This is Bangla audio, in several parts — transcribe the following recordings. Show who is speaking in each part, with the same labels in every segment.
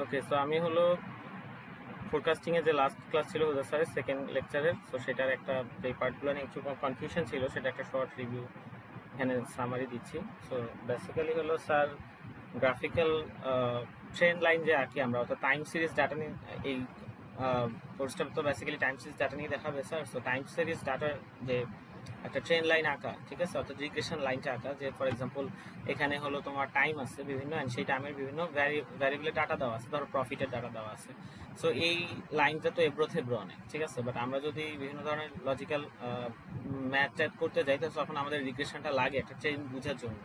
Speaker 1: ওকে, সো আমি হলো ফোরকাস্টিং এর যে লাস্ট ক্লাস ছিল হুদা স্যারের সেকেন্ড লেকচারের, সো সেটার একটা যে পার্টগুলো নিয়ে একটু কনফিউশন ছিল সেটা একটা শর্ট রিভিউ এখানে সামারি দিচ্ছি। সো বেসিক্যালি হলো স্যার গ্রাফিক্যাল ট্রেন্ড লাইন যে আঁকি আমরা, অর্থাৎ টাইম সিরিজ ডাটা নিয়ে এই কোর্সটা তো বেসিক্যালি টাইম সিরিজ ডাটা নিয়ে দেখাবে স্যার। সো টাইম সিরিজ ডাটার যে একটা ট্রেন লাইন আঁকা, ঠিক আছে, অর্থাৎ রিগ্রেশন লাইনটা আঁকা, যে ফর এক্সাম্পল এখানে হলো তোমার টাইম আছে বিভিন্ন, অ্যান্ড সেই টাইমের বিভিন্ন ভ্যারিয়েবলের ডাটা দেওয়া আছে, ধরো প্রফিটের ডাটা দেওয়া আছে। সো এই লাইনটা তো এব্রো থেব্রো অনেক, ঠিক আছে, বাট আমরা যদি বিভিন্ন ধরনের লজিক্যাল ম্যাথ ট্যাথ করতে যাই তো তখন আমাদের রিগ্রেশনটা লাগে একটা ট্রেন্ড বোঝার জন্য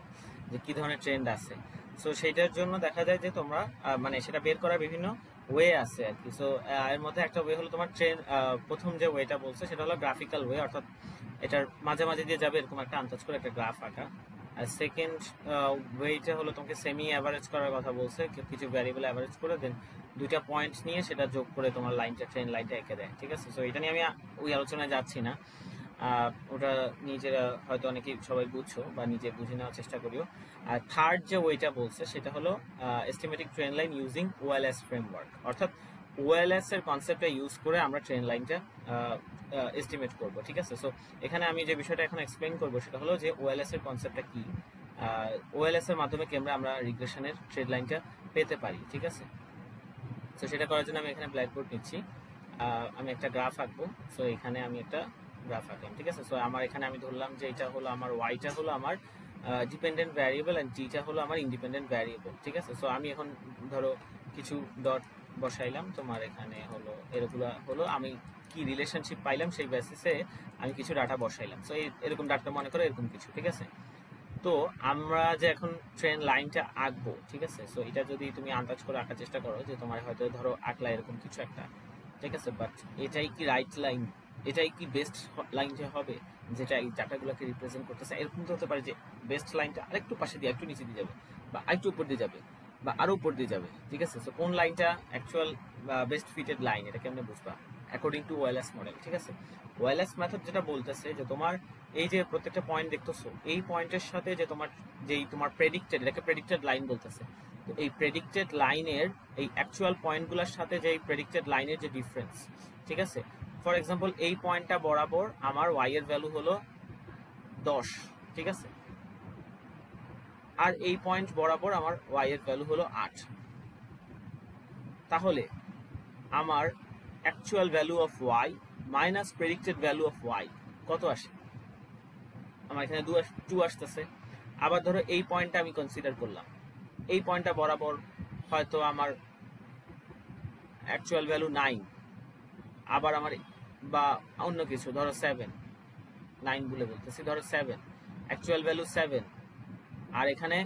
Speaker 1: যে কি ধরনের ট্রেন্ড আছে। সো সেইটার জন্য দেখা যায় যে তোমরা মানে সেটা বের করার বিভিন্ন ওয়ে আছে আর কি। সো এর মধ্যে একটা ওয়ে হলো তোমার ট্রেন, প্রথম যে ওয়েটা বলছে সেটা হলো গ্রাফিক্যাল ওয়ে, অর্থাৎ এটার মাঝে মাঝে দিয়ে যাবে এরকম একটা আন্দাজ করে একটা গ্রাফ আঁকা। আর সেকেন্ড ওয়েটা হলো তোমাকে সেমি অ্যাভারেজ করার কথা বলছে, কিছু ভ্যারিয়েবল অ্যাভারেজ করে দেন দুইটা পয়েন্ট নিয়ে সেটা যোগ করে তোমার লাইনটা ট্রেন লাইনটা এঁকে দেয়, ঠিক আছে। সো এটা নিয়ে আমি ওই আলোচনায় যাচ্ছি না, ওটা নিজেরা হয়তো অনেকেই সবাই বুঝছো বা নিজে বুঝে নেওয়ার চেষ্টা করিও। আর থার্ড যে ওয়েটা বলছে সেটা হলো estimating train line using OLS framework, অর্থাৎ ওএলএস এর কনসেপ্টটা ইউজ করে আমরা ট্রেন লাইনটা এস্টিমেট করব, ঠিক আছে। সো এখানে আমি যে বিষয়টা এখন এক্সপ্লেইন করবো সেটা হলো যে ওএলএস এর কনসেপ্টটা কি, ওএলএস এর মাধ্যমে আমরা রিগ্রেশনের ট্রেড লাইনটা পেতে পারি, ঠিক আছে। সো সেটা করার জন্য আমি এখানে ব্ল্যাকবোর্ড নিচ্ছি, আমি একটা গ্রাফ আঁকবো। সো এখানে আমি একটা গ্রাফ আঁকলাম, ঠিক আছে। সো আমার এখানে আমি ধরলাম যে এটা হলো আমার ওয়াইটা হলো আমার ডিপেন্ডেন্ট ভ্যারিয়েবল অ্যান্ড টিটা হলো আমার ইন্ডিপেন্ডেন্ট ভ্যারিয়েবল, ঠিক আছে। সো আমি এখন ধরো কিছু ডট বসাইলাম, তোমার এখানে হলো এরগুলো হলো আমি কি রিলেশনশিপ পাইলাম সেই বেসিসে আমি কিছু ডাটা বসাইলাম। সো এরকম ডাটা মনে করো এরকম কিছু, ঠিক আছে। তো আমরা যে এখন ট্রেন লাইনটা আঁকবো, ঠিক আছে। সো এটা যদি তুমি আন্দাজ করে আঁকার চেষ্টা করো যে তোমার হয়তো ধরো আঁকলা এরকম কিছু একটা, ঠিক আছে, বাট এটাই কি রাইট লাইন, এটাই কি বেস্ট লাইনটা হবে যেটা এই ডাটাগুলোকে রিপ্রেজেন্ট করতেছে? এরকম তো হতে পারে যে বেস্ট লাইনটা আরেকটু পাশে দিয়ে একটু নিচে দিয়ে যাবে, বা আরেকটু উপর দিয়ে যাবে, বা আরো উপর দিয়ে যাবে, ঠিক আছে। সো কোন লাইনটা অ্যাকচুয়াল বেস্ট ফিটেড লাইন এটা কেমনে বুঝবা? অ্যাকর্ডিং টু ওএলএস মডেল, ঠিক আছে। ওএলএস মেথড যেটা বলতেছে যে তোমার এই যে প্রত্যেকটা পয়েন্ট দেখতেছো এই পয়েন্টের সাথে যে তোমার প্রেডিক্টেড, এটাকে প্রেডিক্টেড লাইন বলতেছে। তো এই প্রেডিক্টেড লাইনের এই অ্যাকচুয়াল পয়েন্টগুলোর সাথে যে প্রেডিক্টেড লাইনের যে ডিফারেন্স, ঠিক আছে। ফর এক্সাম্পল এই পয়েন্টটা বরাবর আমার ওয়াই এর ভ্যালু হলো 10, ঠিক আছে, আর এই পয়েন্ট বরাবর আমার ওয়াই এর ভ্যালু হলো 8। তাহলে আমার actual value of Y minus predicted value of Y কত আসে? আমার এখানে 2 আসতেছে। আবার ধরো এই পয়েন্টটা আমি কনসিডার করলাম, এই পয়েন্টটা বরাবর হয়তো আমার অ্যাকচুয়াল ভ্যালু 9, আবার আমার বা অন্য কিছু ধরো 7, 9 বলে বলতেছি, ধরো 7, অ্যাকচুয়াল ভ্যালু 7, আর এখানে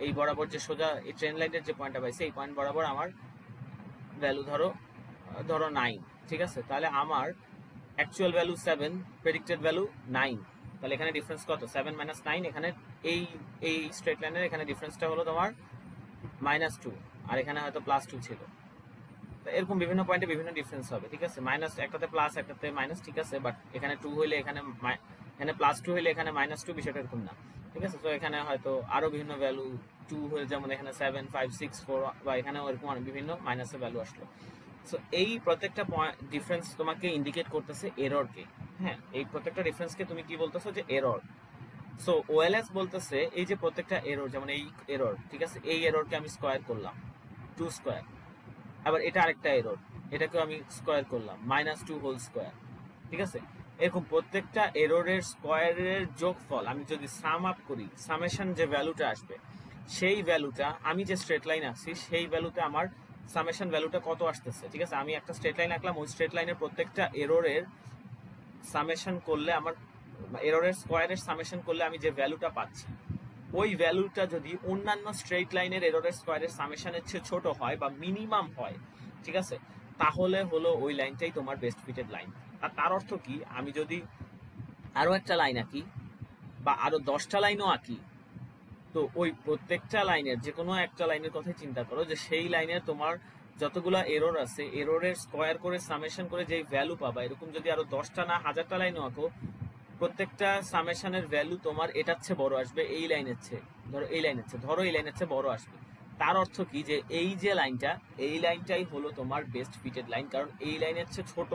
Speaker 1: এই বরাবর যে সোজা এই ট্রেন লাইনের যে পয়েন্টটা পাইছে এই পয়েন্ট বরাবর আমার ভ্যালু ধরো 9, ঠিক আছে। তাহলে আমার অ্যাকচুয়াল ভ্যালু 7, প্রেডিক্টেড ভ্যালু 9, তাহলে এখানে ডিফারেন্স কত? 7 - 9। এখানে এই এই স্ট্রেট লাইনের এখানে ডিফারেন্সটা হলো তোমার -2, আর এখানে হয়তো +2 ছিল। এরকম বিভিন্ন পয়েন্টে বিভিন্ন ডিফারেন্স হবে, ঠিক আছে। মাইনাস একটাতে প্লাস একটাতে মাইনাস, ঠিক আছে, বাট এখানে 2 হইলে এখানে +2 হইলে এখানে -2, বিষয়টা এরকম না, ঠিক আছে। তো এখানে হয়তো আরো বিভিন্ন ভ্যালু 2 হয়ে, যেমন এখানে 7, 5, 6, 4, বা এখানেও এরকম বিভিন্ন মাইনাসের ভ্যালু আসলো। সো এই প্রত্যেকটা ডিফারেন্স তোমাকে ইন্ডিকেট করতেছে এররকে। হ্যাঁ, এই প্রত্যেকটা ডিফারেন্সকে তুমি কি বলতেছো? যে এরর। সো ওএলএস বলতেছে এই যে প্রত্যেকটা এরর, যেমন এই এরর, ঠিক আছে, এই এররকে আমি স্কোয়ার করলাম 2 স্কোয়ার, আবার এটা আরেকটা এরর, এটাকেও আমি স্কোয়ার করলাম -2 হোল স্কোয়ার, ঠিক আছে। এরকম প্রত্যেকটা এররের স্কোয়ারের যোগফল আমি যদি সাম আপ করি, সামেশন যে ভ্যালুটা আসবে সেই ভ্যালুটা আমি যে স্ট্রেট লাইন আঁকছি সেই ভ্যালুতে আমার সামেশন ভ্যালুটা কত আসতেছে, ঠিক আছে। আমি একটা স্ট্রেট লাইন আঁকলাম, ওই স্ট্রেট লাইনের প্রত্যেকটা এররের সামেশন করলে আমার এররের স্কোয়ারের সামেশন করলে আমি যে ভ্যালুটা পাচ্ছি ওই ভ্যালুটা যদি অন্যান্য স্ট্রেট লাইনের এররের স্কোয়ারের সামেশনের চেয়ে ছোট হয় বা মিনিমাম হয়, ঠিক আছে, তাহলে হলো ওই লাইনটাই তোমার বেস্ট ফিটেড লাইন। আর তার অর্থ কি, আমি যদি আরো একটা লাইন আঁকি বা আরো 10টা লাইনও আঁকি, তো ওই প্রত্যেকটা লাইনের যে কোনো একটা লাইনের কথাই চিন্তা করো যে সেই লাইনের তোমার যতগুলা এরর আছে এররের স্কোয়ার করে সামেশন করে যেই ভ্যালু পাবা, এরকম যদি আরো 10টা না 1000টা লাইনও আঁকো, প্রত্যেকটা সামেশনের ভ্যালু তোমার এটার চেয়ে বড় আসবে, এই লাইনের চেয়ে, ধরো এই লাইনের চেয়ে বড় আসবে।
Speaker 2: তার অর্থ কি যে এই যে লাইনটা, এই লাইনটাই হলো তোমার বেস্ট ফিটেড লাইন, কারণ এই লাইনের চেয়ে ছোট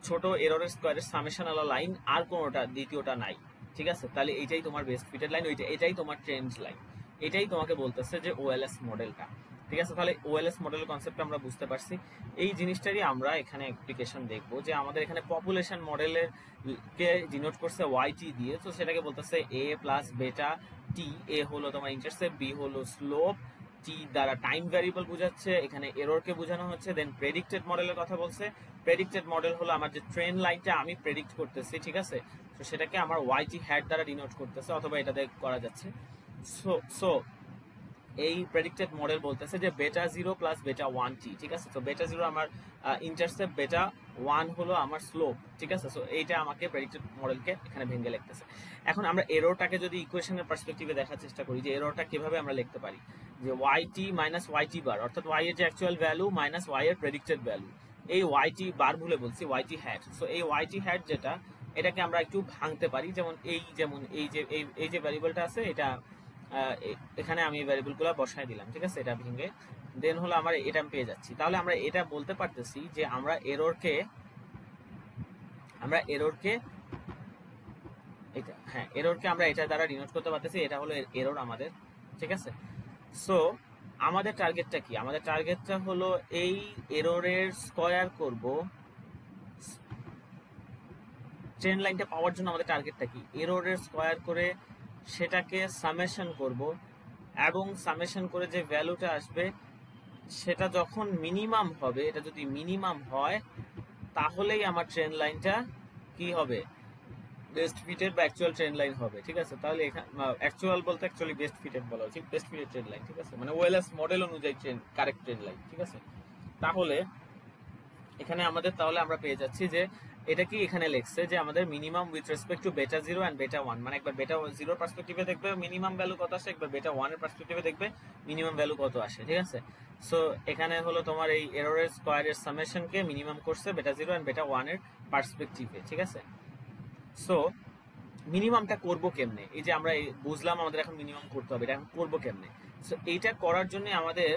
Speaker 2: ছোট এররের স্কোয়ারের সামেশন আলা লাইন আর কোনোটা দ্বিতীয়টা নাই। ঠিক আছে, তাহলে এইটাই তোমার বেস্ট ফিটেড লাইন, এটাই তোমার ট্রেন্ড লাইন, এটাই তোমাকে বলতেছে যে ওএলএস মডেলটা। ঠিক আছে, তাহলে ওএলএস মডেলের কনসেপ্ট আমরা বুঝতে পারছি। এই জিনিসটারই আমরা এখানে অ্যাপ্লিকেশন দেখব, যে আমাদের এখানে পপুলেশন মডেলের কে ডিনোট করছে ওয়াইটি দিয়ে, তো সেটাকে বলতেছে এ প্লাস বেটা টি। এ হলো তোমার ইন্টারসেপ্ট, বি হলো স্লোপ, টি দ্বারা টাইম ভ্যারিয়েবল বোঝাচ্ছে, এখানে এররকে বোঝানো হচ্ছে। দেন প্রেডিক্টেড মডেলের কথা বলছে। প্রেডিক্টেড মডেল হলো আমার যে ট্রেন লাইনটা আমি প্রেডিক্ট করতেছি, ঠিক আছে, তো সেটাকে আমার ওয়াইটি হ্যাট দ্বারা ডিনোট করতেছে, অথবা এটাতে করা যাচ্ছে। সো সো এই প্রেডিক্টেড মডেল বলতেছে যে বেটা 0 প্লাস বেটা 1 টি। ঠিক আছে, তো বেটা 0 আমার ইন্টারসেপ্ট, বেটা 1 হলো আমার স্লোপ। ঠিক আছে, সো এইটা আমাকে প্রেডিক্টেড মডেলকে এখানে ভেঙে লিখতেছে। এখন আমরা এররটাকে যদি ইকুয়েশনের পার্সপেক্টিভে দেখার চেষ্টা করি, যে এররটা কিভাবে আমরা লিখতে পারি, যে ওয়াইটি মাইনাস ওয়াইটি বার, অর্থাৎ ওয়াই এর যে অ্যাকচুয়াল ভ্যালু মাইনাস ওয়াই এর প্রেডিক্টেড ভ্যালু, এই ওয়াইটি বার ভুলে বলছি ওয়াইটি হ্যাট। সো এই ওয়াইটি হ্যাট যেটা, এটাকে আমরা একটু ভাঙতে পারি, যেমন এই যে ভ্যারিয়েবলটা আছে, এটা এখানে আমি ভ্যারিয়েবলগুলো বসায় দিলাম। ঠিক আছে, এটা ভেঙে দেন হলো আমার এটা আমি পেয়ে যাচ্ছি। তাহলে আমরা এটা বলতে পারতেছি যে আমরা এররকে এটা, হ্যাঁ, এররকে আমরা এটা দ্বারা ডিনোট করতে পারতেছি, এটা হলো এরর আমাদের। ঠিক আছে, সো আমাদের টার্গেটটা কি? আমাদের টার্গেটটা হলো এই এররের স্কয়ার করব। ট্রেন লাইনটা পাওয়ার জন্য আমাদের টার্গেটটা কি? এররের স্কয়ার করে সেটাকে সামেশন করব, এবং সামেশন করে যে ভ্যালুটা আসবে সেটা যখন মিনিমাম হবে, এটা যদি মিনিমাম হয় তাহলেই আমার ট্রেন লাইনটা কি হবে? বেস্ট ফিটেড বা অ্যাকচুয়াল ট্রেন লাইন হবে। ঠিক আছে, তাহলে এখানে অ্যাকচুয়াল বলতে অ্যাকচুয়ালি বেস্ট ফিটেড বলা উচিত, বেস্ট ফিটেড ট্রেন লাইন। ঠিক আছে, মানে ওএলএস মডেল অনুযায়ী ট্রেন কারেক্ট ট্রেন লাইন। ঠিক আছে, তাহলে এখানে আমাদের, তাহলে আমরা পেয়ে যাচ্ছি যে এটা কি এখানে লেখছে যে আমাদের মিনিমাম উইথ রেসপেক্ট টু বেটা 0 এন্ড বেটা 1, মানে একবার বেটা 0 এর পার্সপেক্টিভে দেখবে মিনিমাম ভ্যালু কত আসে, একবার বেটা 1 এর পার্সপেক্টিভে দেখবে মিনিমাম ভ্যালু কত আসে। ঠিক আছে, সো এখানে হলো তোমার এই এররের স্কয়ারের সামেশনকে মিনিমাম করছে বেটা 0 এন্ড বেটা 1 এর পার্সপেক্টিভে। ঠিক আছে, সো মিনিমামটা করব কেমনে? এই যে আমরা বুঝলাম আমাদের এখন মিনিমাম করতে হবে, এটা এখন করবো কেমনে? সো এইটা করার জন্য আমাদের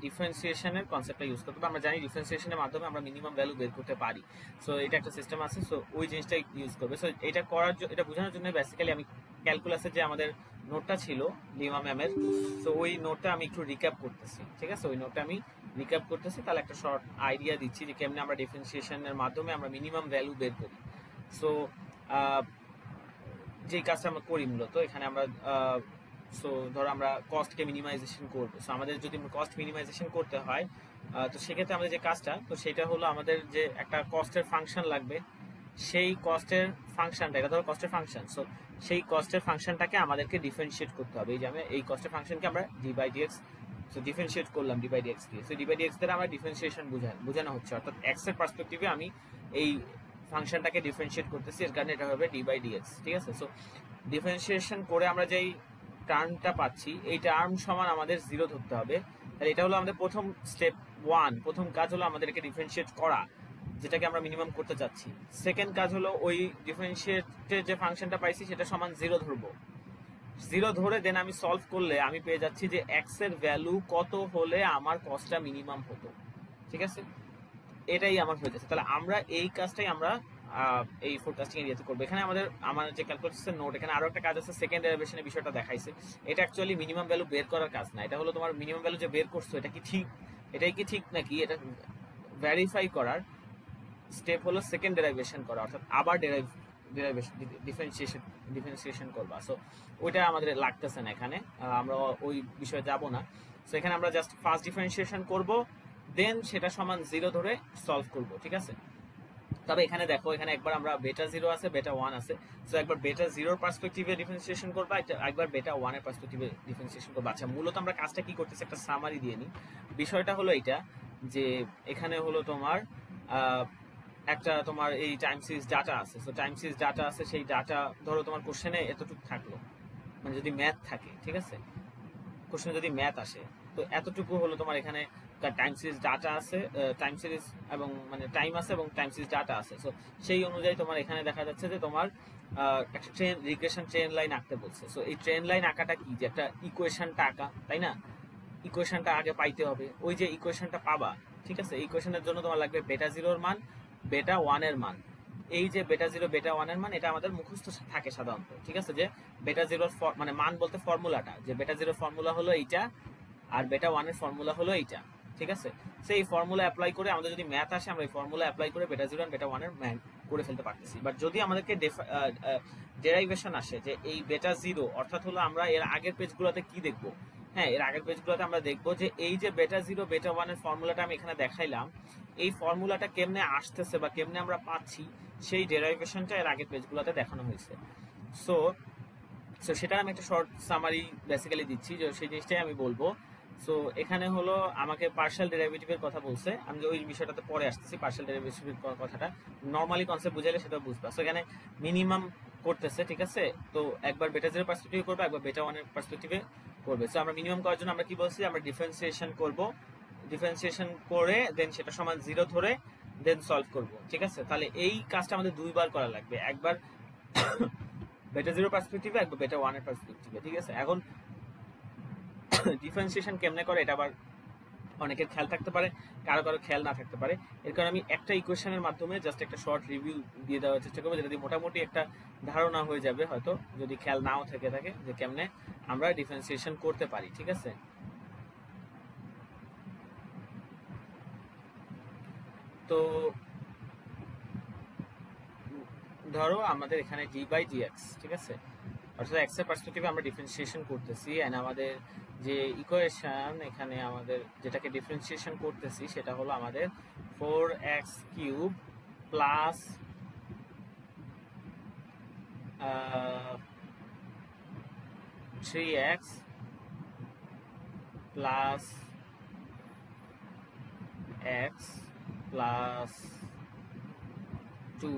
Speaker 2: ডিফারেন্সিয়েশনের কনসেপ্টটা ইউজ করতে হবে। আমরা জানি ডিফারেন্সিয়েশনের মাধ্যমে আমরা মিনিমাম ভ্যালু বের করতে পারি। সো এটা একটা সিস্টেম আছে, সো ওই জিনিসটা ইউজ করবে। সো এটা করার জন্য, এটা বোঝানোর জন্য বেসিক্যালি আমি ক্যালকুলাসের যে আমাদের নোটটা ছিল লিমা ম্যামের, সো ওই নোটটা আমি একটু রিক্যাপ করতেছি। ঠিক আছে, ওই নোটটা আমি রিক্যাপ করতেছি, তাহলে একটা শর্ট আইডিয়া দিচ্ছি যে কেমনে আমরা ডিফারেন্সিয়েশনের মাধ্যমে আমরা মিনিমাম ভ্যালু বের করি। সো যে কাজটা আমরা করি মূলত এখানে আমরা, সো ধরো আমরা কস্টকে মিনিমাইজেশন করব। সো আমাদের যদি কস্ট মিনিমাইজেশন করতে হয়, তো সেক্ষেত্রে আমাদের যে কাজটা, তো সেটা হলো আমাদের যে একটা কস্টের ফাংশন লাগবে, সেই কস্টের ফাংশনটা, এটা ধরো কস্টের ফাংশন, সো সেই কস্টের ফাংশনটাকে আমাদেরকে ডিফারেন্সিয়েট করতে হবে। এই যে আমি এই কস্টের ফাংশনকে আমরা d by d x, so differentiate করলাম ডি বাই ডিএক্স দিয়ে। সো ডি বাই ডিএক্স দ্বারা আমার ডিফারেন্সিয়েশন বোঝানো হচ্ছে, অর্থাৎ এক্স এর পার্সপেক্টিভে আমি এই ফাংশনটাকে ডিফারেন্সিয়েট করতেছি, এর কারণে এটা হবে ডি বাই ডিএক্স। ঠিক আছে, সো ডিফারেন্সিয়েশন করে আমরা যেই টার্মটা পাচ্ছি, এই টার্ম সমান আমাদের 0 ধরতে হবে। তাহলে এটা হলো আমাদের প্রথম স্টেপ 1, প্রথম কাজ হলো আমাদেরকে ডিফারেন্সিয়েট করা, যেটাকে আমরা মিনিমাম করতে চাচ্ছি। সেকেন্ড কাজ হলো ওই ডিফারেন্সিয়েটের যে ফাংশনটা পাইছি সেটা সমান 0 ধরবো। 0 ধরে দেন আমি সলভ করলে আমি পেয়ে যাচ্ছি যে এক্স এর ভ্যালু কত হলে আমার কস্টটা মিনিমাম হতো। ঠিক আছে, এটাই আমার হয়ে যাচ্ছে। তাহলে আমরা এই কাজটাই আমরা এই ফোরকাস্টিং এরিয়াতে করবো। এখানে আমার যে ক্যালকুলেশন নোট, এখানে আরো একটা কাজ আছে, সেকেন্ড ডেরিভেশনের বিষয়টা দেখাইছে। এটা অ্যাকচুয়ালি মিনিমাম ভ্যালু বের করার কাজ না, এটা হলো তোমার মিনিমাম ভ্যালু যে বের করছো এটা কি ঠিক, এটাই কি ঠিক নাকি এটা ভেরিফাই করার স্টেপ হলো সেকেন্ড ডেরিভেশন করা, অর্থাৎ আবার ডিফারেন্সিয়েশন করবা। সো ওইটা আমাদের লাগতেছে না এখানে, আমরা ওই বিষয়ে যাব না। সো এখানে আমরা জাস্ট ফার্স্ট ডিফারেন্সিয়েশন করব, দেন সেটা সমান 0 ধরে সলভ করব। ঠিক আছে, তবে এখানে দেখো, এখানে একবার আমরা বেটা 0 আছে, বেটা 1 আছে, সো একবার বেটা 0 পার্সপেক্টিভে ডিফারেন্সিয়েশন করবা, একবার বেটা 1 এর পার্সপেক্টিভে ডিফারেন্সিয়েশন করবা। আচ্ছা, মূলত আমরা কাজটা কি করতেছি একটা সামারি দিয়ে নিই। বিষয়টা হলো এটা, যে এখানে হলো তোমার একটা তোমার এই টাইম সিরিজ ডাটা আছে। সো টাইম সিরিজ ডাটা আছে, সেই ডাটা ধরো তোমার কোশ্চেনে এতটুকু থাকলো, মানে যদি ম্যাথ থাকে, ঠিক আছে, কোশ্চেনে যদি ম্যাথ আসে, তো এতটুকু হলো তোমার এখানে টাইম সিরিজ ডাটা আছে, টাইম সিরিজ এবং মানে টাইম আছে এবং টাইম সিরিজ ডাটা আছে। সো সেই অনুযায়ী তোমার এখানে দেখা যাচ্ছে যে তোমার একটা রিগ্রেশন ট্রেন লাইন আঁকতে বলছে। সো এই ট্রেন লাইন আঁকাটা কি, যে একটা ইকুয়েশনটা আঁকা, তাই না? ইকুয়েশনটা আগে পাইতে হবে। ওই যে ইকুয়েশনটা পাবা, ঠিক আছে, ইকুয়েশনের জন্য তোমার লাগবে বেটা জিরোর মান, বেটা ওয়ানের মান। এই যে বেটা জিরো বেটা ওয়ানের মান, এটা আমাদের মুখস্থ থাকে সাধারণত, ঠিক আছে, যে বেটা জিরোর মানে মান বলতে ফর্মুলাটা, যে বেটা জিরোর ফর্মুলা হলো এইটা আর বেটা ওয়ানের ফর্মুলা হলো এইটা, ঠিক আছে। সেই ফর্মুলা অ্যাপ্লাই করে আমাদের যদি ম্যাথ আসে, আমরা এই ফর্মুলা অ্যাপ্লাই করে বেটা জিরো আর বেটা ওয়ানের ম্যাথ করে ফেলতে পারতেছি। বাট যদি আমাদেরকে ডেরাইভেশন আসে যে এই বেটা জিরো, অর্থাৎ হলো আমরা এর আগের পেজগুলোতে কি দেখবো, হ্যাঁ এর আগের পেজগুলোতে আমরা দেখবো যে এই যে বেটা জিরো বেটা ওয়ানের ফর্মুলাটা আমি এখানে দেখাইলাম, এই ফর্মুলাটা কেমনে আসতেছে বা কেমনে আমরা পাচ্ছি, সেই ডেরাইভেশনটা এর আগের পেজগুলোতে দেখানো হয়েছে। সো সো সেটা আমি একটা শর্ট সামারি বেসিক্যালি দিচ্ছি, যে সেই জিনিসটাই আমি বলবো। সো এখানে হলো আমাকে পার্শিয়াল ডেরিভেটিভের কথা বলছে, আমি ওই বিষয়টাতে পরে আসতেছি, পার্শিয়াল ডেরিভেটিভের কথাটা নর্মালি কনসেপ্ট বুঝাইলে সেটা বুঝবা। সো এখানে মিনিমাম করতেছে, ঠিক আছে, তো একবার বেটা জিরো পার্সপেক্টিভে করবে, একবার বেটা ওয়ানের পার্সপেক্টিভে করবে। সো আমরা মিনিমাম করার জন্য আমরা কি বলছি, আমরা ডিফারেন্সিয়েশন করব, ডিফারেন্সিয়েশন করে দেন সেটা সমান জিরো ধরে দেন সলভ করব, ঠিক আছে। তাহলে এই কাজটা আমাদের দুইবার করা লাগবে, একবার বেটা জিরো পার্সপেক্টিভে, একবার বেটা ওয়ানের পার্সপেক্টিভে, ঠিক আছে। এখন ডিফারেন্সিয়েশন কেমনে করে এটা আবার অনেকের খেয়াল থাকতে পারে, কারো কারো খেয়াল না থাকতে পারে। এর কারণে আমি একটা ইকুয়েশনের মাধ্যমে জাস্ট একটা শর্ট রিভিউ দিয়ে দেওয়ার চেষ্টা করবো, যেটা দিয়ে মোটামুটি একটা ধারণা হয়ে যাবে, হয়তো যদি খেয়াল নাও থেকে থাকে, যে কেমনে আমরা ডিফারেন্সিয়েশন করতে পারি, ঠিক আছে। তো ধরো আমাদের এখানে ডি বাই ডিএক্স, ঠিক আছে, অর্থাৎ এক্স এর পার্সপেক্টিভে আমরা ডিফারেন্সিয়েশন করতেছি, এন্ড আমাদের যে ইকুয়েশন এখানে আমাদের যেটাকে ডিফারেন্সিয়েশন করতেছি সেটা হলো আমাদের 4x cube plus 3x plus x plus 2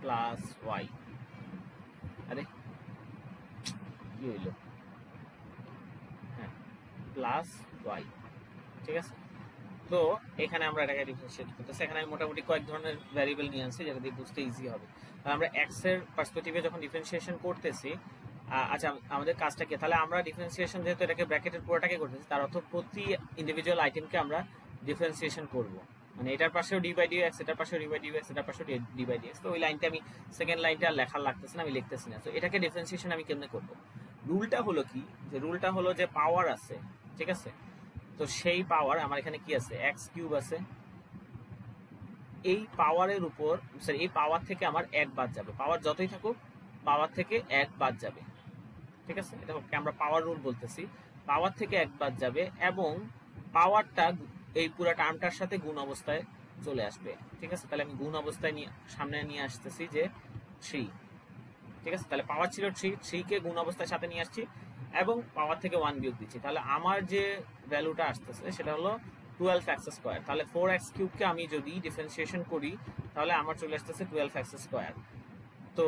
Speaker 2: plus y। আরে কি হইল, হ্যাঁ প্লাস ওয়াই, ঠিক আছে। তো এখানে আমরা এটাকে ডিফারেন্সিয়েট করতেছি, এখানে আমি মোটামুটি কয়েক ধরনের ভ্যারিয়েবল নিয়ে আনছি যেটা দিয়ে বুঝতে ইজি হবে। আমরা এক্স এর পার্সপেক্টিভে যখন ডিফারেন্সিয়েশন করতেছি, আচ্ছা আমাদের কাজটা কি, তাহলে আমরা ডিফারেন্সিয়েশন যেহেতু এটাকে ব্র্যাকেটের পুরোটাকে করতেছি, তার অর্থ প্রতি ইন্ডিভিজুয়াল আইটেমকে আমরা ডিফারেন্সিয়েশন করব, মানে এটার পাশেও ডি বাই ডিএক্স, এটার পাশেও ডি বাই ডিএক্স, এটার পাশেও ডি বাই ডিএক্স। তো ওই লাইনটা আমি সেকেন্ড লাইনটা লেখার লাগতেছে না, আমি লিখতেছি না। তো এটাকে ডিফারেন্সিয়েশন আমি কেমনে করব, রুলটা হলো কি, যে রুলটা হলো যে পাওয়ার আছে, ঠিক আছে, তো সেই পাওয়ার আমার এখানে কি আছে, এক্স কিউব আছে, এই পাওয়ারের উপর সরি এই পাওয়ার থেকে আমার এক বাদ যাবে, পাওয়ার যতই থাকুক পাওয়ার থেকে এক বাদ যাবে, ঠিক আছে, এটা আমরা পাওয়ার রুল বলতেছি। পাওয়ার থেকে এক বাদ যাবে এবং পাওয়ারটা এই পুরো টার্মটার সাথে গুণ অবস্থায় চলে আসবে, ঠিক আছে। তাহলে আমি গুণ অবস্থায় নিয়ে সামনে নিয়ে আসতেছি যে 3, ঠিক আছে, তাহলে পাওয়ার ছিল 3 কে গুণ অবস্থার সাথে নিয়ে আসছি এবং পাওয়ার থেকে 1 বিয়োগ দিচ্ছি, তাহলে আমার যে ভ্যালুটা আসতেছে সেটা হলো 12x স্কয়ার। তাহলে 4x কিউবকে আমি যদি ডিফারেন্সিয়েশন করি তাহলে আমার চলে আসতেছে 12x স্কয়ার। তো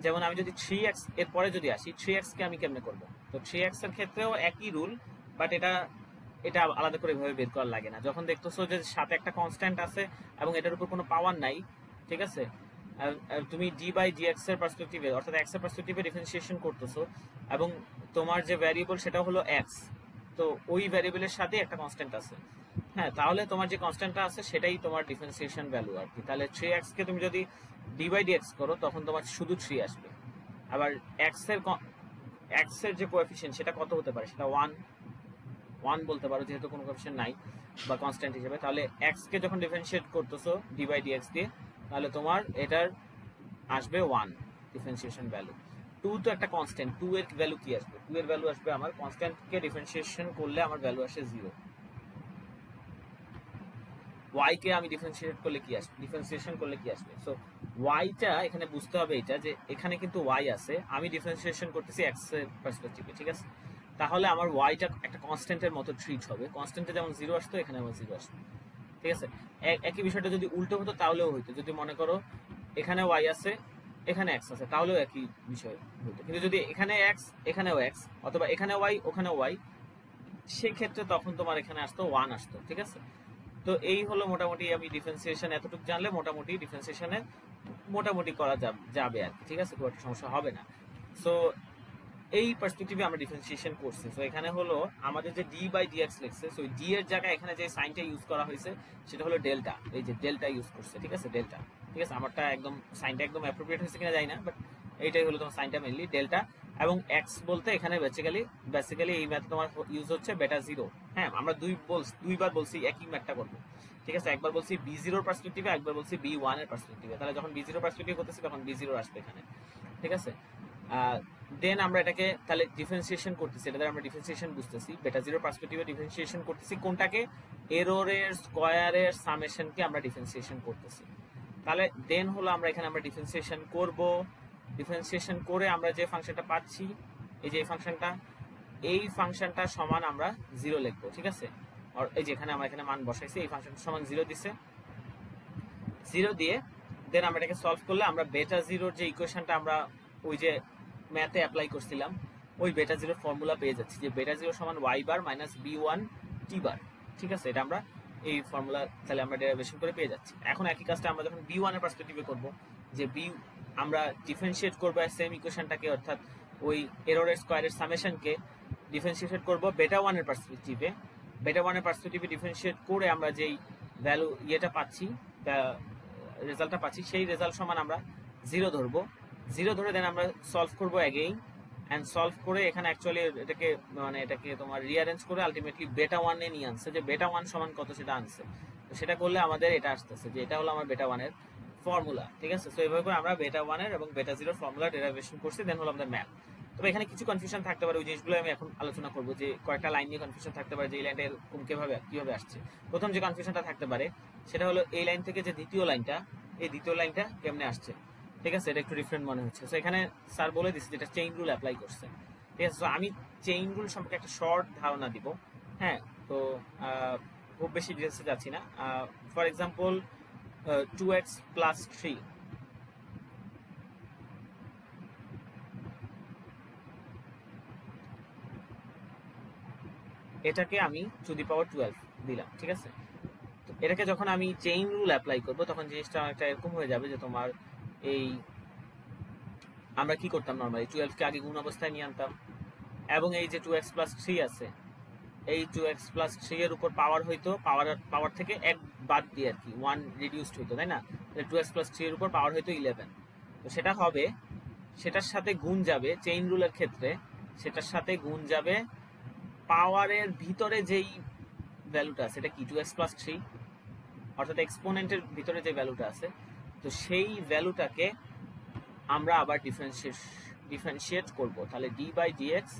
Speaker 2: যেমন আমি যদি 3x এর পরে যদি আসি, 3x কে আমি কেমনে করব, তো 3x এর ক্ষেত্রেও একই রুল, বাট এটা এটা আলাদা করে ভাবে বের করা লাগে না। যখন দেখতেছো যে সাথে একটা কনস্ট্যান্ট আছে এবং এটার উপর কোনো পাওয়ার নাই, ঠিক আছে, তুমি ডি বাই ডিএক্স এর পার্সপেক্টিভে অর্থাৎ এক্স এর পার্সপেক্টিভে ডিফারেন্সিয়েশন করতেছো এবং তোমার যে ভ্যারিয়েবল সেটা হলো এক্স, তো ওই ভ্যারিয়েবলের সাথে একটা কনস্ট্যান্ট আছে, হ্যাঁ, তাহলে তোমার যে কনস্ট্যান্টটা আছে সেটাই তোমার ডিফারেন্সিয়েশন ভ্যালু আর কি। তাহলে 3x কে তুমি যদি ডি বাই ডিএক্স করো তখন তোমার শুধু 3 আসবে। আবার x এর যে কোএফিশিয়েন্ট সেটা কত হতে পারে, সেটা 1 বলতে পারো যেহেতু কোনো কোএফিশিয়েন্ট নাই বা কনস্ট্যান্ট হিসেবে। তাহলে x কে যখন ডিফারেন্সিয়েট করতেছো ডি বাই ডিএক্স দিয়ে, তাহলে তোমার এটার আসবে 1 ডিফারেন্সিয়েশন ভ্যালু। 2 তো একটা কনস্ট্যান্ট, 2 এর ভ্যালু কি আসবে, 2 এর ভ্যালু আসবে আমার কনস্ট্যান্ট কে ডিফারেন্সিয়েশন করলে আমার ভ্যালু আসে 0। y কে আমি ডিফারেন্সিয়েশন করলে কি আসবে, সো y টা এখানে বুঝতে হবে এটা যে এখানে কিন্তু y আছে, আমি ডিফারেন্সিয়েশন করতেছি x এর পার্সপেক্টিভে, ঠিক আছে। তাহলে আমার y টা একটা কনস্ট্যান্টের মতো ট্রিট হবে, কনস্ট্যান্টে যেমন 0 আসতো এখানে আমার 0 আসবে, ঠিক আছে। একই বিষয়টা যদি উল্টো হতো তাহলেও হইতো, যদি মনে করো এখানে y আছে এখানে x আছে তাহলেও একই বিষয় হইতো, কিন্তু যদি এখানে x এখানেও x অথবা এখানে y ওখানেও y, সেই ক্ষেত্রে তখন তোমার এখানে আসতো 1 আসতো, ঠিক আছে। তো এই হলো মোটামুটি, আমি ডিফারেন্সিয়েশন এতটুকু জানলে মোটামুটি ডিফারেন্সিয়েশনে মোটামুটি করা যাবে আর কি, ঠিক আছে, খুব একটা সমস্যা হবে না। সো এই পার্সপেক্টিভে আমরা ডিফারেন্সিয়েশন করছি। সো এখানে হলো আমাদের যে ডি বাই ডিএক্স লিখছে, সো ডি এর জায়গায় এখানে যে সাইনটা ইউজ করা হয়েছে সেটা হলো ডেল্টা। এই যে ডেল্টা ইউজ করছে, ঠিক আছে, ডেল্টা, ঠিক আছে। আমারটা একদম সাইনটা একদম অ্যাপ্রোপ্রিয়েট হয়েছে কিনা জানি না, বাট এইটাই হলো তোমার সাইনটা মেইনলি ডেল্টা। এবং এক্স বলতে এখানে বেসিক্যালি এই ম্যাথ তোমার ইউজ হচ্ছে বেটা জিরো। হ্যাঁ, আমরা দুইবার বলছি একই ম্যাথটা করবো, ঠিক আছে। একবার বলছি বি জিরোর পার্সপেক্টিভে, একবার বলছি বি ওয়ান এর পার্সপেক্টিভে। তাহলে যখন বি জিরো পার্সপেক্টিভ করতেছি তখন বি জিরো আসবে এখানে, ঠিক আছে। দেন আমরা এটাকে তাহলে ডিফারেন্সিয়েশন করতেছি, এটা দ্বারা আমরা ডিফারেন্সিয়েশন বুঝতেছি। বেটা জিরো পার্সপেক্টিভে ডিফারেন্সিয়েশন করতেছি কোনটাকে, এররের স্কয়ারের সামেশনকে আমরা ডিফারেন্সিয়েশন করতেছি। তাহলে দেন হলো আমরা এখানে আমরা ডিফারেন্সিয়েশন করব। ডিফারেন্সিয়েশন করে আমরা যে ফাংশনটা পাচ্ছি, এই যে এই ফাংশনটা সমান আমরা জিরো লিখবো, ঠিক আছে। আর এই যে এখানে আমরা এখানে মান বসাইছি, এই ফাংশনটা সমান জিরো দিছে, জিরো দিয়ে দেন আমরা এটাকে সলভ করলে আমরা বেটা জিরোর যে ইকুয়েশনটা আমরা ওই যে ম্যাথে অ্যাপ্লাই করছিলাম, ওই বেটা জিরোর ফর্মুলা পেয়ে যাচ্ছি, যে বেটা জিরো সমান y bar minus B one T বার, ঠিক আছে। এটা আমরা এই ফর্মুলা তাহলে আমরা ডেরিভেশন করে পেয়ে যাচ্ছি। এখন একই কাজটা আমরা যখন বি ওয়ানের পার্সপেক্টিভে করবো, যে আমরা ডিফারেন্সিয়েট করবো সেম ইকুয়েশনটাকে, অর্থাৎ ওই এররের স্কয়ারের সামেশনকে ডিফারেন্সিয়েট করবো বেটা ওয়ানের পার্সপেক্টিভে। বেটা ওয়ানের পার্সপেক্টিভে ডিফারেন্সিয়েট করে আমরা যেই ভ্যালু ইয়েটা পাচ্ছি, রেজাল্টটা পাচ্ছি, সেই রেজাল্ট সমান আমরা জিরো ধরবো। জিরো ধরে দেন আমরা সলভ করবো অ্যাগেইন, অ্যান্ড সলভ করে এখানে অ্যাকচুয়ালি এটাকে তোমার রিঅ্যারেঞ্জ করে আলটিমেটলি বেটা ওয়ানে নিয়ে আনছে, যে বেটা ওয়ান সমান কত সেটা আনছে। তো সেটা করলে আমাদের এটা আসতেছে, যে এটা হলো আমার বেটা ওয়ানের ফর্মুলা, ঠিক আছে। সো এইভাবে করে আমরা বেটা ওয়ানের এবং বেটা জিরোর ফর্মুলা ডেরিভেশন করছি, দেন হলো আমাদের ম্যাথ। তবে এখানে কিছু কনফিউশন থাকতে পারে, ওই জিনিসগুলো আমি এখন আলোচনা করবো, যে কয়েকটা লাইন নিয়ে কনফিউশন থাকতে পারে, যে এই লাইনটা এরকম কিভাবে আসছে। প্রথম যে কনফিউশনটা থাকতে পারে সেটা হলো এই লাইন থেকে যে দ্বিতীয় লাইনটা, এই দ্বিতীয় লাইনটা কেমনে আসছে, ঠিক আছে। এটা একটু ডিফারেন্ট মনে হচ্ছে। সো এখানে স্যার বলে দিচ্ছে যেটা চেইন রুল অ্যাপ্লাই করছে, ঠিক আছে। সো আমি চেইন রুল সম্পর্কে একটা শর্ট ধারণা দিব। হ্যাঁ, তো খুব বেশি ডিটেলসে যাচ্ছি না। ফর এক্সাম্পল 2x প্লাস 3, এটাকে আমি টু দি পাওয়ার 12 দিলাম, ঠিক আছে। তো এটাকে যখন আমি চেইন রুল অ্যাপ্লাই করব তখন জিনিসটা অনেকটা এরকম হয়ে যাবে, যে তোমার এই আমরা কি করতাম, নর্মালি 12 কে আগে গুণ অবস্থায় নিয়ে আনতাম, এবং এই যে 2x প্লাস 3 আছে, এই 2x প্লাস 3 এর উপর পাওয়ার হইতো, পাওয়ার থেকে এক বাদ দিয়ে আর কি 1 রিডিউসড হইতো, তাই না। 2x প্লাস 3 এর উপর পাওয়ার হইতো 11। তো সেটা হবে, সেটার সাথে গুণ যাবে চেইন রুলের ক্ষেত্রে, সেটার সাথে গুণ যাবে পাওয়ারের ভিতরে যেই ভ্যালুটা আছে, এটা কি 2x প্লাস 3, অর্থাৎ এক্সপোনেন্টের ভিতরে যে ভ্যালুটা আছে, তো সেই ভ্যালুটাকে আমরা আবার ডিফারেন্সিয়েট করব। তাহলে d by d x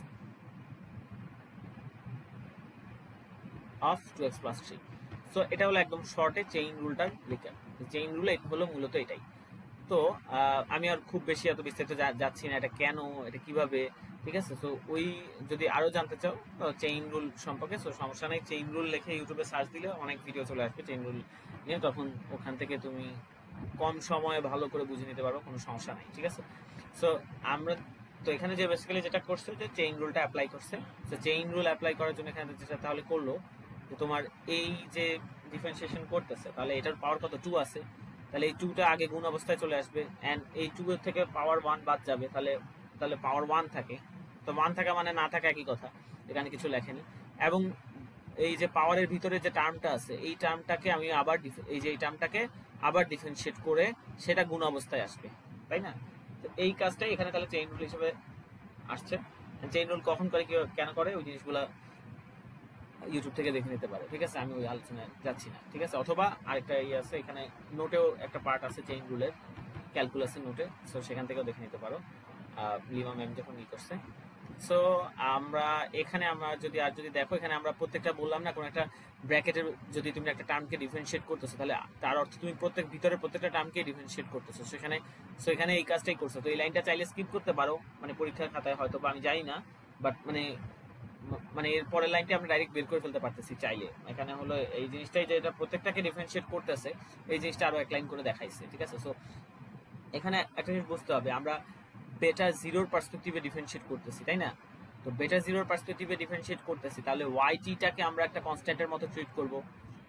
Speaker 2: of 2x plus 3। So এটা হলো একদম শর্টে চেইন রুলটার লেখা। চেইন রুল হলো মূলত এটাই। তো আমি আর খুব বেশি এত বিস্তারিত যাচ্ছি না, এটা কেন, এটা কিভাবে, ঠিক আছে। তো ওই যদি আরো জানতে চাও চেইন রুল সম্পর্কে, সো সমস্যা নেই, চেইন রুল লিখে ইউটিউবে সার্চ দিলে অনেক ভিডিও চলে আসবে চেইন রুল নিয়ে, তখন ওখান থেকে তুমি কম সময়ে ভালো করে বুঝে নিতে পারো, কোনো সমস্যা নেই, ঠিক আছে। সো আমরা তো এখানে যে বেসিক্যালি যেটা করছে, যে চেইন রুলটা অ্যাপ্লাই করছে। তো চেইন রুল অ্যাপ্লাই করার জন্য এখানে যেটা তাহলে করলো, যে তোমার এই যে ডিফারেন্সিয়েশন করতেছে, তাহলে এটার পাওয়ার কত 2 আছে, তাহলে এই 2টা আগে গুণ অবস্থায় চলে আসবে, এন্ড এই 2 এর থেকে পাওয়ার 1 বাদ যাবে, তাহলে পাওয়ার 1 থাকে। তো 1 থাকা মানে না থাকা একই কথা, এখানে কিছু লেখেনি। এবং এই যে পাওয়ারের ভিতরে যে টার্মটা আছে, এই টার্মটাকে আমি আবার এই টার্মটাকে আবার ডিফারেন্সিয়েট করে সেটা গুণ অবস্থায় আসবে, তাই না। তো এই কাজটাই এখানে তাহলে চেইন রুল হিসেবে আসছে। চেইন রুল কখন করে, কেন করে, ওই জিনিসগুলো ইউটিউব থেকে দেখে নিতে পারো, ঠিক আছে। আমি ওই আলোচনায় যাচ্ছি না, ঠিক আছে। অথবা আরেকটা ইয়ে আছে, এখানে নোটেও একটা পার্ট আছে চেইন রুলের, ক্যালকুলাসের নোটে, সো সেখান থেকেও দেখে নিতে পারো, লিমা ম্যাম যখন করছে। সো আমরা যদি দেখো, এখানে আমরা প্রত্যেকটা বললাম না, কোনো একটা ব্র্যাকেটের যদি তুমি একটা টার্মকে ডিফারেন্সিয়েট করতেছো, তাহলে তার অর্থ তুমি ভিতরে প্রত্যেকটা টার্মকে ডিফারেন্সিয়েট করতেছো। এখানে এই কাজটাই করছো। তো এই লাইনটা চাইলে স্কিপ করতে পারো, মানে পরীক্ষার খাতায় হয়তো বা আমি জানি না, বাট মানে এর পরের লাইনটা আমরা ডাইরেক্ট বের করে ফেলতে পারতেছি চাইলে। এখানে হলো এই জিনিসটাই, যে এটা প্রত্যেকটাকে ডিফারেন্সিয়েট করতেছে, এই জিনিসটা আরো এক লাইন করে দেখাইছে, ঠিক আছে। সো এখানে একটা জিনিস বুঝতে হবে, আমরা বেটা জিরোর পার্সপেক্টিভে ডিফারেন্সিয়েট করতেছি, তাই না। তো বেটা জিরোর পার্সপেক্টিভে ডিফারেন্সিয়েট করতেছি, তাহলে ওয়াইটিটাকে আমরা একটা কনস্ট্যান্টের মতো ট্রিট করব,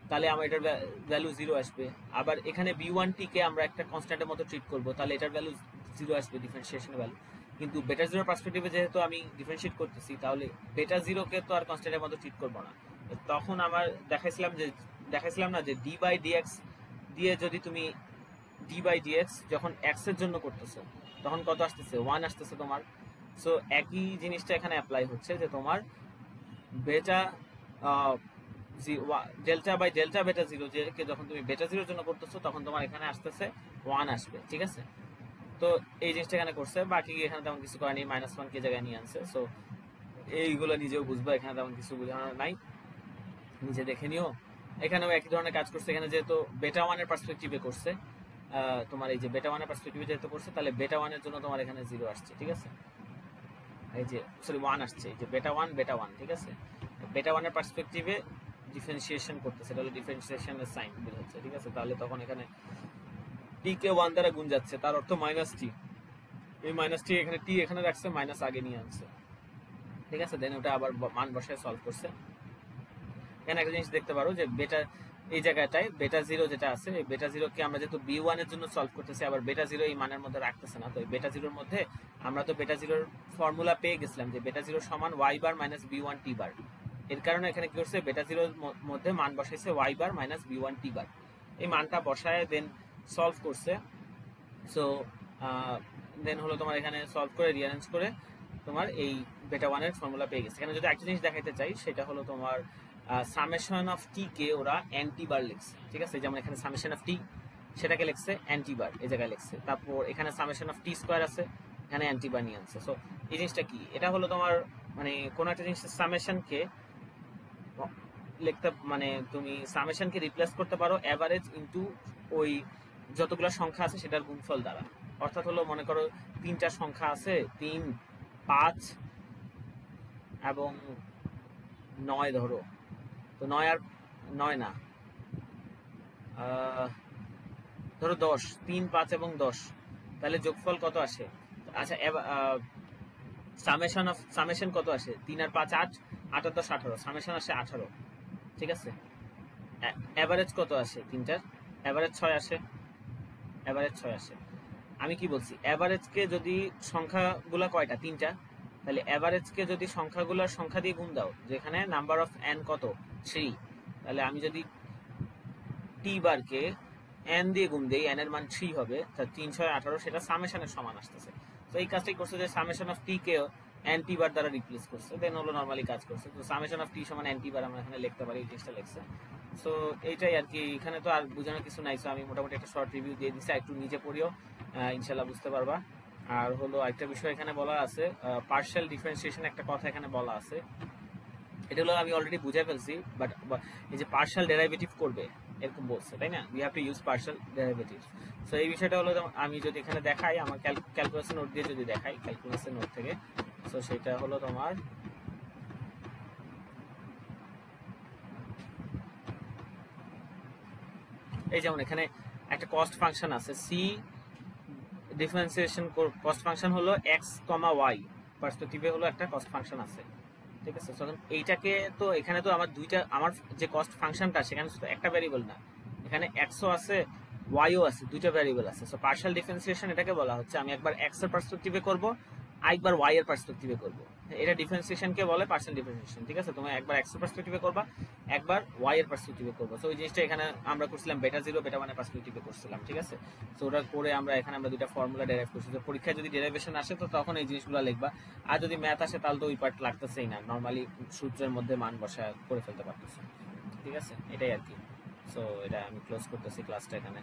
Speaker 2: তাহলে আমার এটার ভ্যালু 0 আসবে। আবার এখানে বি ওয়ান টিকে আমরা একটা কনস্ট্যান্টের মতো ট্রিট করব, তাহলে এটার ভ্যালু 0 আসবে, ডিফারেন্সিয়েশনের ভ্যালু। কিন্তু বেটা জিরোর পার্সপেক্টিভে যেহেতু আমি ডিফারেন্সিয়েট করতেছি, তাহলে বেটা জিরোকে তো আর কনস্ট্যান্টের মতো ট্রিট করবো না। তখন আমার দেখাইছিলাম না যে ডি বাই ডিএক্স দিয়ে যদি তুমি ডি বাই ডিএক্স যখন এক্স এর জন্য করতেছো তখন কত আসতেছে, 1 আসতেছে তোমার। সো একই জিনিসটা এখানে অ্যাপ্লাই হচ্ছে যে তোমার বেটা ডেল্টা বাই ডেল্টা বেটা জিরো যে যখন তুমি বেটা জিরোর জন্য করতেছো তখন তোমার এখানে আসতেছে 1 আসবে, ঠিক আছে। তো এই জিনিসটা এখানে করছে, বাকি এখানে তেমন কিছু করেনি, -1 কে জায়গায় নিয়ে আনছে। সো এইগুলো নিজেও বুঝবা, এখানে তেমন কিছু বোঝানোর নাই, নিজে দেখে নিও। এখানেও একই ধরনের কাজ করছে, এখানে যেহেতু বেটা ওয়ানের পার্সপেক্টিভে করছে, তোমার এই যে বেটা ওয়ানের পার্সপেক্টিভে যেহেতু করছে, তাহলে বেটা ওয়ানের জন্য তোমার এখানে 0 আসছে, ঠিক আছে। এই যে সরি 1 আসছে, এই যে বেটা ওয়ান, ঠিক আছে। বেটা ওয়ানের পার্সপেক্টিভে ডিফারেন্সিয়েশন করতেছে, এটা হলো ডিফারেন্সিয়েশনের সাইন বোঝাচ্ছে, ঠিক আছে। তাহলে তখন এখানে টি কে 1 দ্বারা গুণ যাচ্ছে, তার অর্থ মাইনাস টি। এই মাইনাস টি এখানে টি এখানে রাখছে, মাইনাস আগে নিয়ে আনছে, ঠিক আছে। দেন ওটা আবার মান বসায় সলভ করছে। এখানে একটা জিনিস দেখতে পারো যে বেটা এই জায়গাটায় বেটা জিরো যেটা আছে, এই বেটা জিরোকে আমরা যেহেতু বি ওয়ানের জন্য সলভ করতেছি, আবার বেটা জিরো এই মানের মধ্যে রাখতেছে না। তো এই বেটা জিরোর মধ্যে আমরা তো বেটা জিরোর ফর্মুলা পেয়ে গেছিলাম যে বেটা জিরো সমান y bar minus B one T বার। এর কারণে এখানে কি করছে, বেটা জিরোর মধ্যে মান বসাইছে y bar minus B one T বার। এই মানটা বসায় দেন সলভ করছে। সো দেন হলো তোমার এখানে সলভ করে রিঅ্যারেঞ্জ করে তোমার এই বেটা ওয়ানের ফর্মুলা পেয়ে গেছে। এখানে যদি একটা জিনিস দেখাইতে চাই, সেটা হলো তোমার সামেশন অফ টি কে ওরা অ্যান্টি বার লিখছে, ঠিক আছে। যেমন এখানে সামেশন অফ টি সেটাকে লিখছে অ্যান্টি বার, এই জায়গায় লিখছে। তারপর এখানে সামেশন অফ টি স্কোয়ার আছে, এখানে অ্যান্টি বার নিয়ে আনছে। সো এই জিনিসটা কি, এটা হলো তোমার মানে কোনো একটা জিনিসের সামেশনকে লিখতে, মানে তুমি সামেশনকে রিপ্লেস করতে পারো এভারেজ ইনটু ওই যতগুলো সংখ্যা আছে সেটার গুণফল দ্বারা। অর্থাৎ হলো মনে করো 3টা সংখ্যা আছে, 3, 5 এবং 9 ধরো। তো 9 আর 9 না, ধরো 10, 3, 5 এবং 10, তাহলে যোগফল কত আসে? আচ্ছা সামেশন কত আসে? 3 আর 5 8, 8 আর 10 18, সামেশন আসে 18, ঠিক আছে। এভারেজ কত আসে? 3টার এভারেজ 6 আসে, এভারেজ 6 আসে। আমি কি বলছি, এভারেজকে যদি সংখ্যাগুলা কয়টা? 3টা। তাহলে এভারেজকে যদি সংখ্যাগুলোর সংখ্যা দিয়ে গুণ দাও, যেখানে নাম্বার অফ n কত? 3। তাহলে আমি যদি টি বারকে n দিয়ে গুণ দেই, n এর মান 3 হবে, তাহলে 3 6 18, সেটা সামেশনের সমান আসতেছে। তো এই কাজটাই করছে যে summation of T K n টি বার দ্বারা রিপ্লেস করছে, দেন হলো নরমালি কাজ করছে। তো সামেশন অফ টি সমান n টি বার আমরা এখানে লিখতে পারি, এই জিনিসটা লিখছে। সো এইটাই আর কি, এখানে তো আর বোঝানোর কিছু নাই। সো আমি মোটামুটি একটা শর্ট রিভিউ দিয়ে দিচ্ছি, একটু নিজে পড়িও, ইনশাল্লাহ বুঝতে পারবা। আর হলো একটা বিষয় এখানে বলা আছে, পার্শিয়াল ডিফারেন্সিয়েশন একটা কথা এখানে বলা আছে। এটা হলো আমি অলরেডি বুঝে ফেলছি, বাট এই যে পার্শিয়াল ডেরাইভেটিভ করবে এরকম বলছে, তাই না? We have to use partial derivative. So এই বিষয়টা হলো আমি যদি এখানে দেখাই, আমার ক্যালকুলেশন নোট দিয়ে যদি দেখাই, ক্যালকুলেশন নোট থেকে, সো সেটা হলো তোমার এই যেমন এখানে একটা কস্ট ফাংশন আছে, সি ডিফারেন্সিয়েশন কস্ট ফাংশন হলো এক্স কমা ওয়াই পার্সপেক্টিভে হলো একটা কস্ট ফাংশন আছে, ঠিক আছে। তখন এইটাকে তো এখানে তো আমার আমার যে কস্ট ফাংশনটা সেখানে শুধু একটা ভ্যারিয়েবল না, এখানে এক্সও আছে ওয়াইও আছে, দুইটা ভ্যারিয়েবল আছে। সো পার্শিয়াল ডিফারেন্সিয়েশন এটাকে বলা হচ্ছে আমি একবার এক্স এর পার্সপেক্টিভে করব, আরেকবার ওয়াই এর পার্সপেক্টিভে করব। এটা ডিফারেন্সিয়েশনকে বলে পার্শিয়াল ডিফারেন্সিয়েশন, ঠিক আছে। তুমি একবার এক্স এর পার্সপেক্টিভে করবা, একবার ওয়াই এর পার্সপেক্টিভে করবো। সো ওই জিনিসটা এখানে আমরা করছিলাম বেটা জিরো বেটা ওয়ানের পার্সপেক্টিভে করছিলাম, ঠিক আছে। সো ওটা করে আমরা এখানে দুইটা ফর্মুলা ডেরাইভ করছি। তো পরীক্ষায় যদি ডেরাইভেশন আসে তো তখন এই জিনিসগুলো লিখবা, আর যদি ম্যাথ আসে তাহলে তো ওই পার্ট লাগতেছেই না, নর্মালি সূত্রের মধ্যে মান বসা করে ফেলতে পারতেছে, ঠিক আছে। এটাই আর কি। সো এটা আমি ক্লোজ করতেছি ক্লাসটা এখানে।